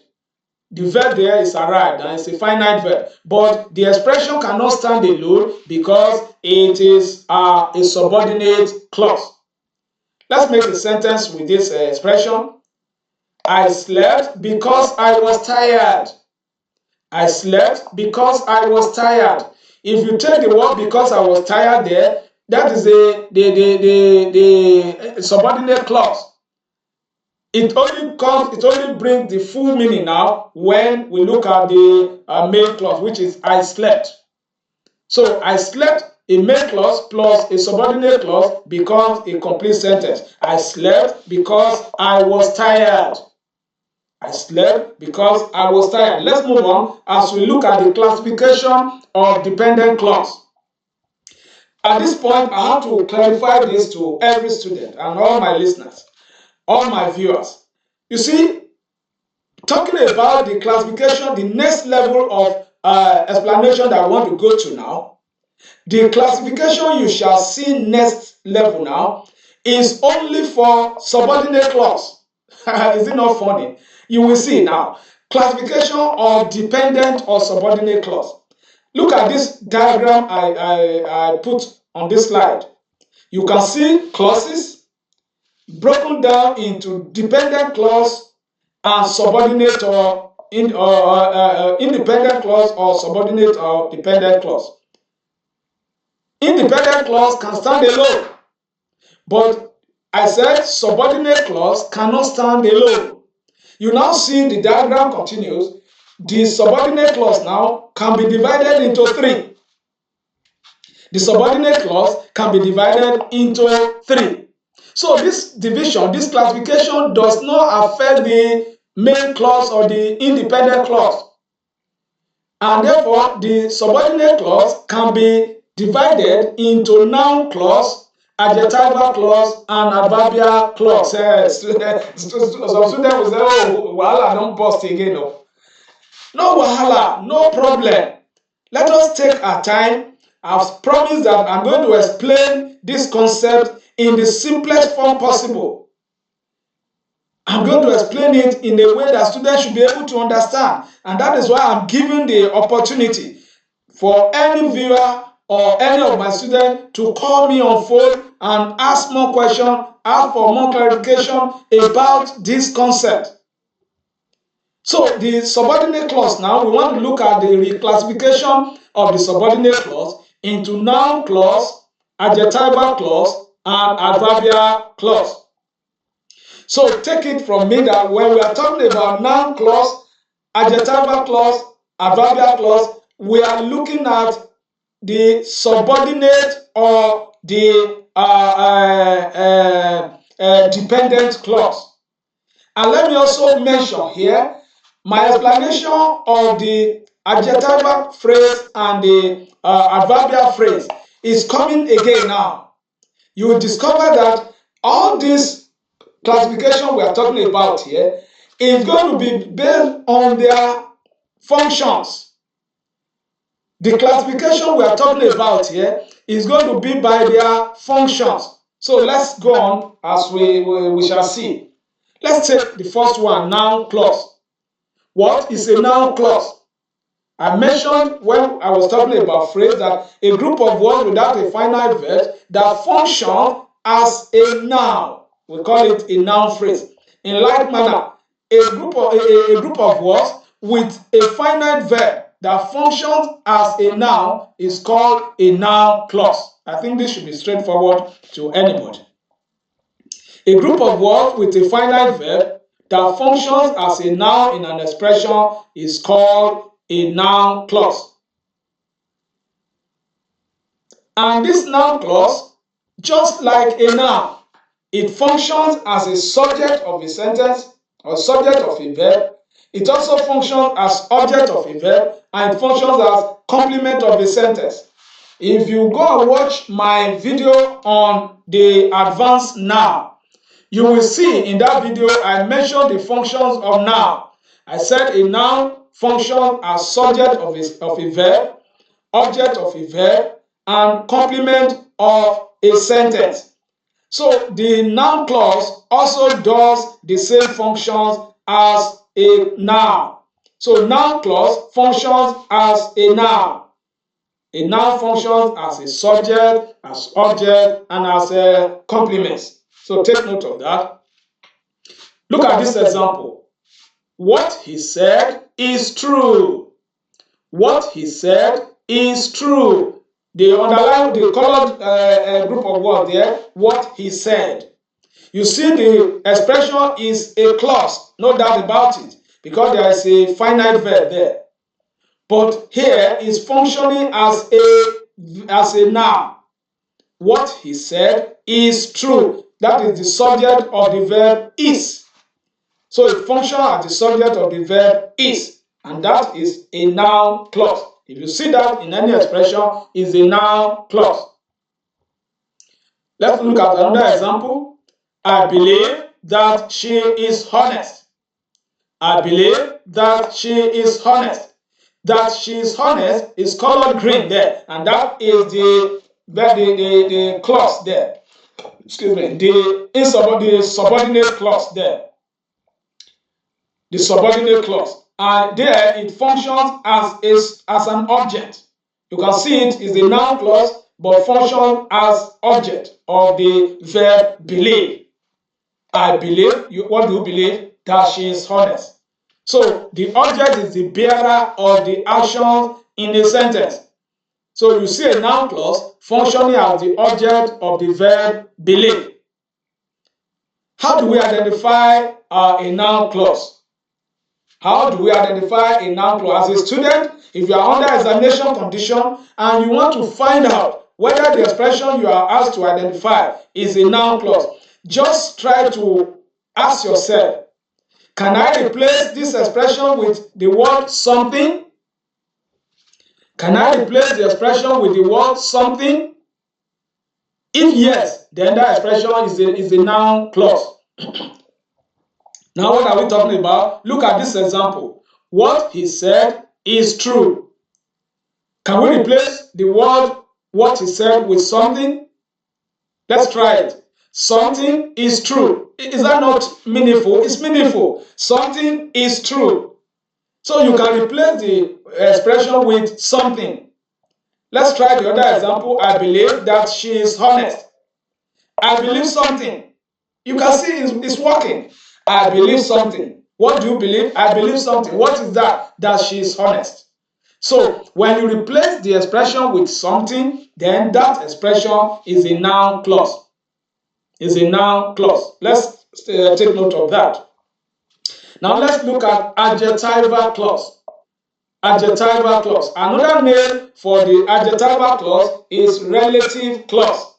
The verb there is arrived and it's a finite verb, but the expression cannot stand alone because it is a subordinate clause. Let's make a sentence with this expression. I slept because I was tired. I slept because I was tired. If you take the word because I was tired there, that is the subordinate clause. It only brings the full meaning now when we look at the main clause, which is I slept. So I slept, a main clause plus a subordinate clause becomes a complete sentence. I slept because I was tired. I slept because I was tired. Let's move on as we look at the classification of dependent clause. At this point, I have to clarify this to every student and all my listeners, all my viewers. You see, talking about the classification, the next level of explanation that I want to go to now, the classification you shall see next level now is only for subordinate clause. Is it not funny? You will see now. Classification of dependent or subordinate clause. Look at this diagram I put on this slide. You can see clauses broken down into dependent clause and subordinate or independent clause or subordinate or dependent clause. Independent clause can stand alone, but I said subordinate clause cannot stand alone. You now see the diagram continues. The subordinate clause now can be divided into three. The subordinate clause can be divided into three. So this division, this classification does not affect the main clause or the independent clause. And therefore, the subordinate clause can be divided into noun clause, adjectival clause, and adverbial clause. Some students will say, oh, wahala don't bust again. No wahala, no problem. Let us take our time. I've promised that I'm going to explain this concept in the simplest form possible. I'm going to explain it in a way that students should be able to understand. And that is why I'm giving the opportunity for any viewer or any of my students to call me on phone and ask more questions, ask for more clarification about this concept. So the subordinate clause now, we want to look at the reclassification of the subordinate clause into noun clause, adjectival clause, and adverbial clause. So take it from me that when we are talking about noun clause, adjectival clause, adverbial clause, we are looking at the subordinate or the dependent clause. And let me also mention here, my explanation of the adjectival phrase and the adverbial phrase is coming again now. You will discover that all this classification we are talking about here is going to be based on their functions. The classification we are talking about here is going to be by their functions. So let's go on as we shall see. Let's take the first one, noun clause. What is a noun clause? I mentioned when I was talking about phrase that a group of words without a finite verb that function as a noun. We call it a noun phrase. In like manner, a group of words with a finite verb that functions as a noun is called a noun clause. I think this should be straightforward to anybody. A group of words with a finite verb that functions as a noun in an expression is called a noun clause. And this noun clause, just like a noun, it functions as a subject of a sentence or subject of a verb. It also functions as object of a verb, and it functions as complement of a sentence. If you go and watch my video on the advanced noun, you will see in that video I mentioned the functions of noun. I said a noun functions as subject of a verb, object of a verb, and complement of a sentence. So the noun clause also does the same functions as a noun. So noun clause functions as a noun. A noun functions as a subject, as object, and as a complement. So take note of that. Look at this example. What he said is true. What he said is true. The underline, the colored group of words there, what he said. You see the expression is a clause, no doubt about it, because there is a finite verb there. But here is functioning as a noun. What he said is true. That is the subject of the verb is. So it functions as the subject of the verb is, and that is a noun clause. If you see that in any expression, it's a noun clause. Let's look at another example. I believe that she is honest. I believe that she is honest. That she is honest is colored green there, and that is the clause there. Excuse me, the subordinate clause there. The subordinate clause. And there it functions as an object. You can see it is a noun clause, but functions as object of the verb believe. I believe. What do you believe? That she is honest. So the object is the bearer of the action in a sentence. So you see a noun clause functioning as the object of the verb believe. How do we identify a noun clause? How do we identify a noun clause? As a student, if you are under examination condition and you want to find out whether the expression you are asked to identify is a noun clause, just try to ask yourself, can I replace this expression with the word something? Can I replace the expression with the word something? If yes, then that expression is a noun clause. Now, what are we talking about? Look at this example. What he said is true. Can we replace the word what he said with something? Let's try it. Something is true. Is that not meaningful? It's meaningful. Something is true. So you can replace the expression with something. Let's try the other example. I believe that she is honest. I believe something. You can see it's working. I believe something. What do you believe? I believe something. What is that? That she is honest. So when you replace the expression with something, then that expression is a noun clause. Is a noun clause. Let's take note of that. Now let's look at adjectival clause. Adjectival clause. Another name for the adjectival clause is relative clause.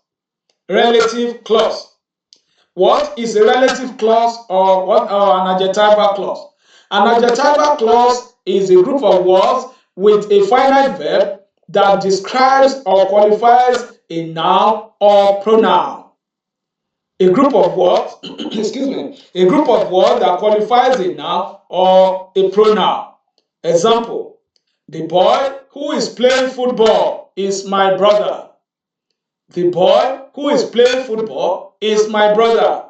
Relative clause. What is a relative clause or an adjectival clause? An adjectival clause is a group of words with a finite verb that describes or qualifies a noun or pronoun. A group of words, excuse me, a group of words that qualifies a noun or a pronoun. Example, the boy who is playing football is my brother. The boy who is playing football is my brother.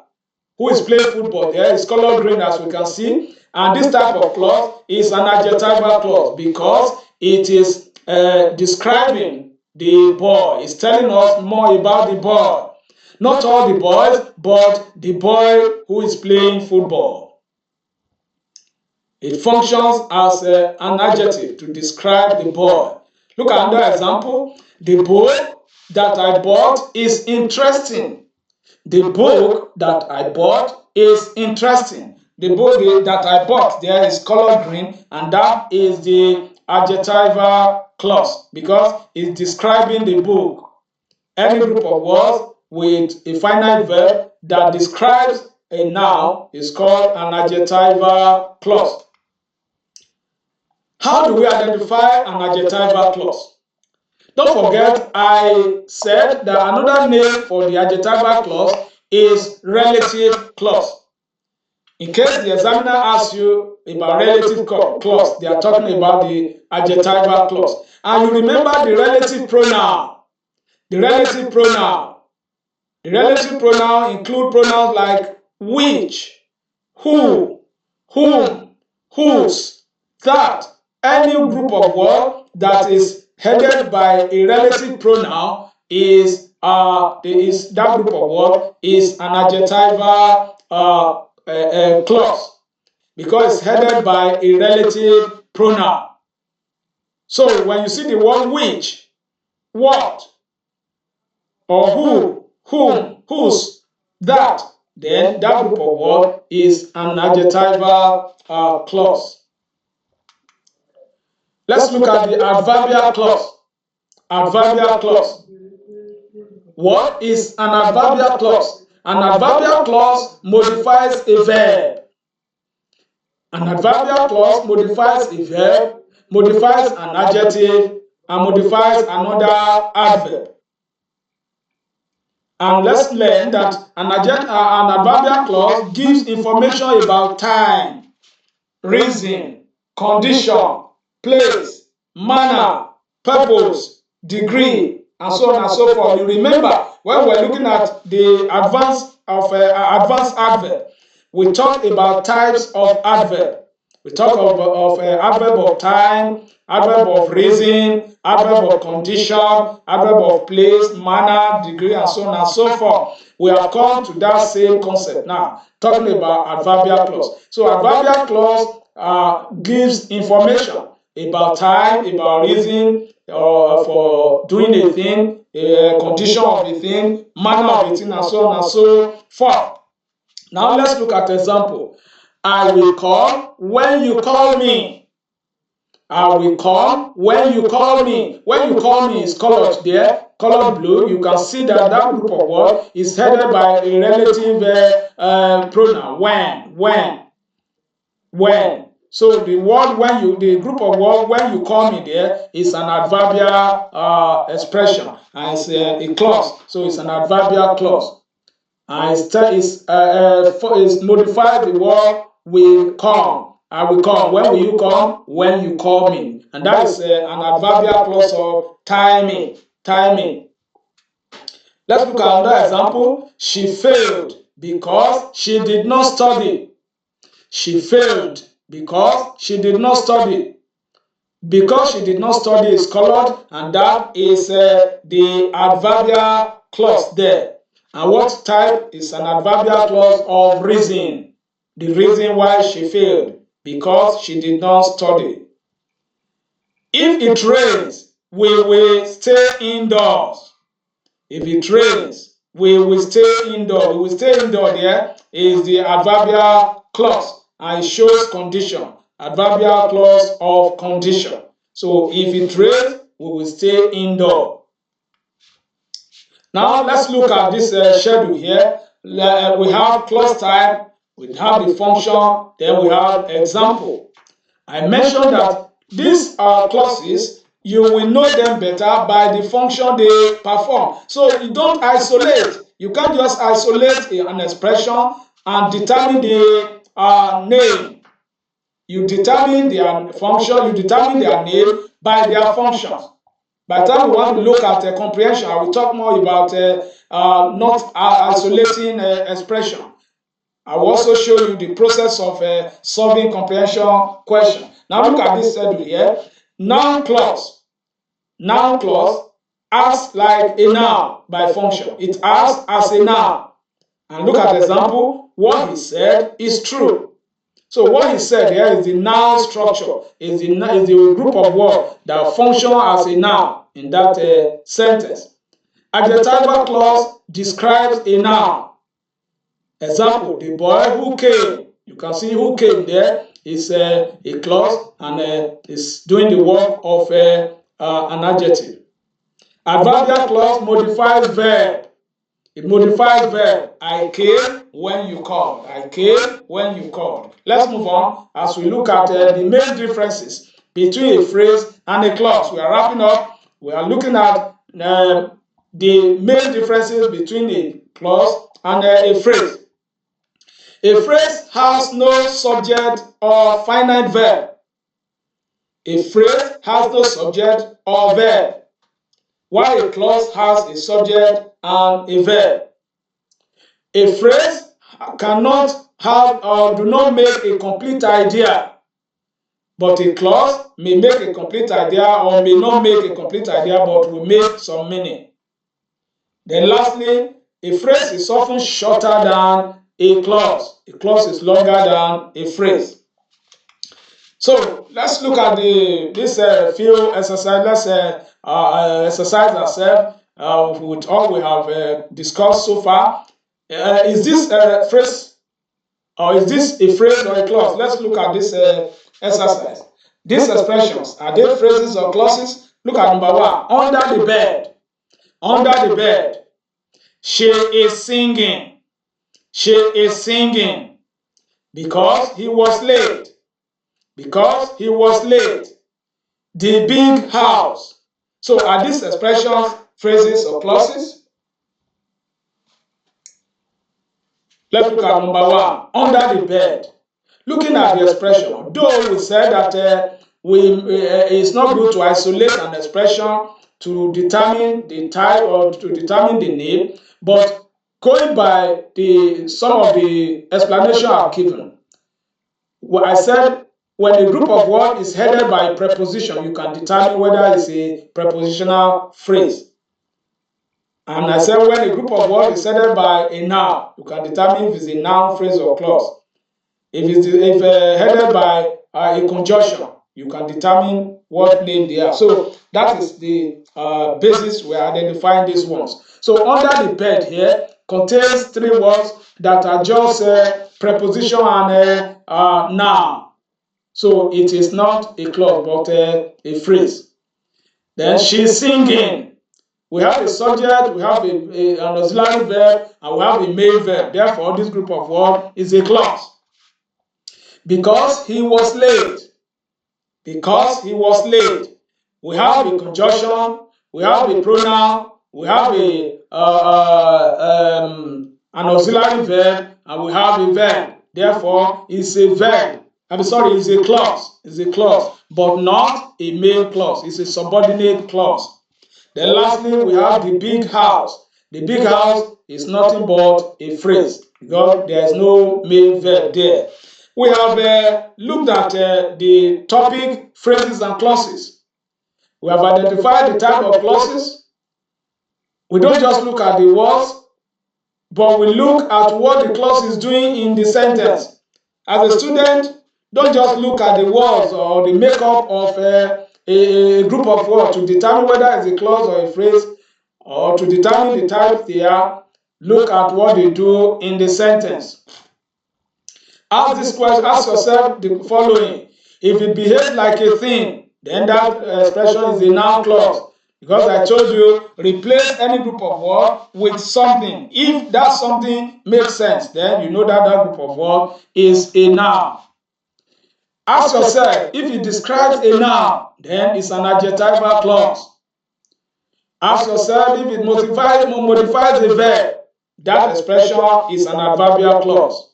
Who is playing football there is colored green, as we can see, and this type of clause is an adjectival clause because it is describing the boy. It's telling us more about the boy. Not all the boys, but the boy who is playing football. It functions as an adjective to describe the boy. Look at another example. The book that I bought is interesting. The book that I bought is interesting. The book that I bought there is colored green, and that is the adjectival clause because it's describing the book. Any group of words with a finite verb that describes a noun is called an adjectival clause. How do we identify an adjectival clause? Don't forget, I said that another name for the adjectival clause is relative clause. In case the examiner asks you about relative clause, they are talking about the adjectival clause. And you remember the relative pronoun. The relative pronoun. The relative pronoun include pronouns like which, who, whom, whose, that. Any group of words that is headed by a relative pronoun is that group of words is an adjectival clause because it's headed by a relative pronoun. So when you see the word which, what, or who, whom, whose, that, then that group of words is an adjectival clause. Let's look at the adverbial clause. Adverbial clause. What is an adverbial clause? An adverbial clause modifies a verb. An adverbial clause modifies a verb, modifies an adjective, and modifies another adverb. And let's learn that an adverbial clause gives information about time, reason, condition, place, manner, purpose, degree, and so on and so forth. You remember when we're looking at the advanced adverb, we talked about types of adverb. We talk of adverb of time, adverb of reason, adverb of condition, adverb of place, manner, degree, and so on and so forth. We have come to that same concept now, talking about adverbial clause. So adverbial clause gives information about time, about reason for doing a thing, a condition of a thing, manner of a thing, and so on and so forth. Now let's look at example. I will come when you call me. I will come when you call me. When you call me is colored there, colored blue. You can see that that group of words is headed by a relative pronoun. When. So the word the group of words when you call me there is an adverbial expression and it's a clause. So it's an adverbial clause. And it's modified the word will come. I will come. When will you come? When you call me. And that is an adverbial clause of timing. Timing. Let's look at another example. She failed because she did not study. She failed because she did not study. Because she did not study is colored, and that is the adverbial clause there. And what type is an adverbial clause of reason? The reason why she failed, because she did not study. If it rains, we will stay indoors. If it rains, we will stay indoor. We will stay indoor there is the adverbial clause and it shows condition. Adverbial clause of condition. So if it rains, we will stay indoor. Now let's look at this schedule here. We have clause type, we have the function, then we have example. I mentioned that these clauses, you will know them better by the function they perform. So you don't isolate. You can't just isolate an expression and determine the name. You determine their function, you determine their name by their functions. By the time we want to look at comprehension, I will talk more about not isolating expression. I will also show you the process of solving comprehension question. Now look at this schedule here. Noun clause. Noun clause acts like a noun by function. It acts as a noun. And look at the example. What he said is true. So what he said here is the noun structure. Is the group of words that function as a noun in that sentence. Adjectival clause describes a noun. Example, the boy who came. You can see who came there is a clause and is doing the work of an adjective. Adverbial clause modifies verb. It modifies verb. I came when you called. I came when you called. Let's move on as we look at the main differences between a phrase and a clause. We are wrapping up. We are looking at the main differences between a clause and a phrase. A phrase has no subject or finite verb. A phrase has no subject or verb, while a clause has a subject and a verb. A phrase cannot have or do not make a complete idea, but a clause may make a complete idea or may not make a complete idea but will make some meaning. Then lastly, a phrase is often shorter than a clause. A clause is longer than a phrase. So let's look at this few exercises. Let's exercise ourselves with all we have discussed so far. Is this a phrase or is this a phrase or a clause? Let's look at this exercise. These expressions, are they phrases or clauses? Look at number one. Under the bed. Under the bed. She is singing. She is singing because he was late. Because he was late. The big house. So are these expressions phrases or clauses? Let's look at number one, under the bed. Looking at the expression, though we said that it's not good to isolate an expression to determine the type or to determine the name, but going by some of the explanation I've given, I said when a group of words is headed by a preposition, you can determine whether it's a prepositional phrase. And I said when a group of words is headed by a noun, you can determine if it's a noun, phrase, or clause. If headed by a conjunction, you can determine what name they are. So that is the basis we are identifying these ones. So under the bed here contains three words that are just preposition and noun. So it is not a clause but a phrase. Then she's singing. We have a subject, we have an auxiliary verb, and we have a main verb. Therefore, this group of words is a clause. Because he was late. Because he was late. We have a conjunction, we have a pronoun, we have an auxiliary verb, and we have a verb. Therefore, it's a verb. It's a clause. It's a clause, but not a main clause. It's a subordinate clause. Then lastly, we have the big house. The big house is nothing but a phrase because there is no main verb there. We have looked at the topic, phrases, and clauses. We have identified the type of clauses. We don't just look at the words, but we look at what the clause is doing in the sentence. As a student, don't just look at the words or the makeup of a group of words to determine whether it's a clause or a phrase, or to determine the type they are. Look at what they do in the sentence. Ask this question, ask yourself the following. If it behaves like a thing, then that expression is a noun clause. Because I told you, replace any group of words with something. If that something makes sense, then you know that that group of words is a noun. Ask yourself, if it describes a noun, then it's an adjectival clause. Ask yourself if it modifies a verb, that expression is an adverbial clause.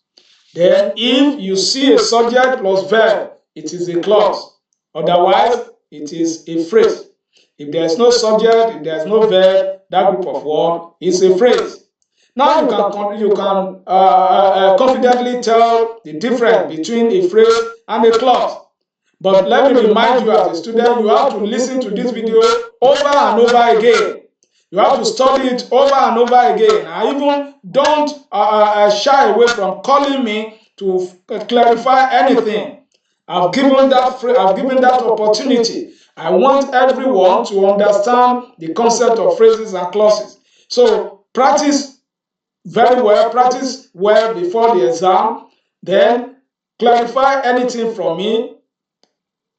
Then if you see a subject plus verb, it is a clause. Otherwise, it is a phrase. If there is no subject, if there is no verb, that group of words is a phrase. Now you can confidently tell the difference between a phrase and a clause. But let me remind you, as a student, you have to listen to this video over and over again. You have to study it over and over again. I even don't shy away from calling me to clarify anything. I've given that opportunity. I want everyone to understand the concept of phrases and clauses. So practice very well, practice well before the exam. Then clarify anything from me.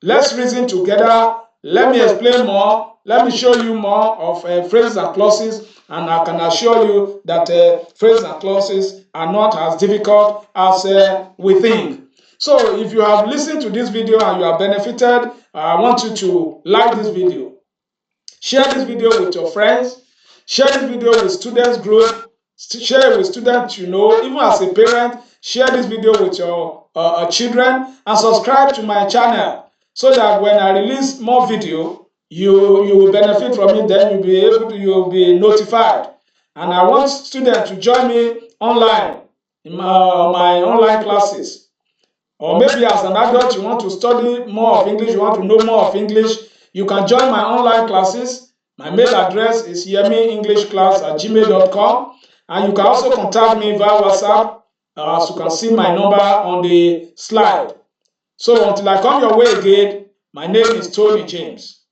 Let's reason together. Let me explain more. Let me show you more of phrases and clauses, and I can assure you that phrases and clauses are not as difficult as we think. So if you have listened to this video and you have benefited, I want you to like this video. Share this video with your friends. Share this video with students group. Share it with students you know. Even as a parent, share this video with your children and subscribe to my channel so that when I release more video, you will benefit from it. Then you'll be notified. And I want students to join me online in my online classes. Or maybe as an adult, you want to study more of English, you want to know more of English, you can join my online classes. My mail address is yemienglishclass@gmail.com, and you can also contact me via WhatsApp, as you can see my number on the slide. So until I come your way again, my name is Tony James.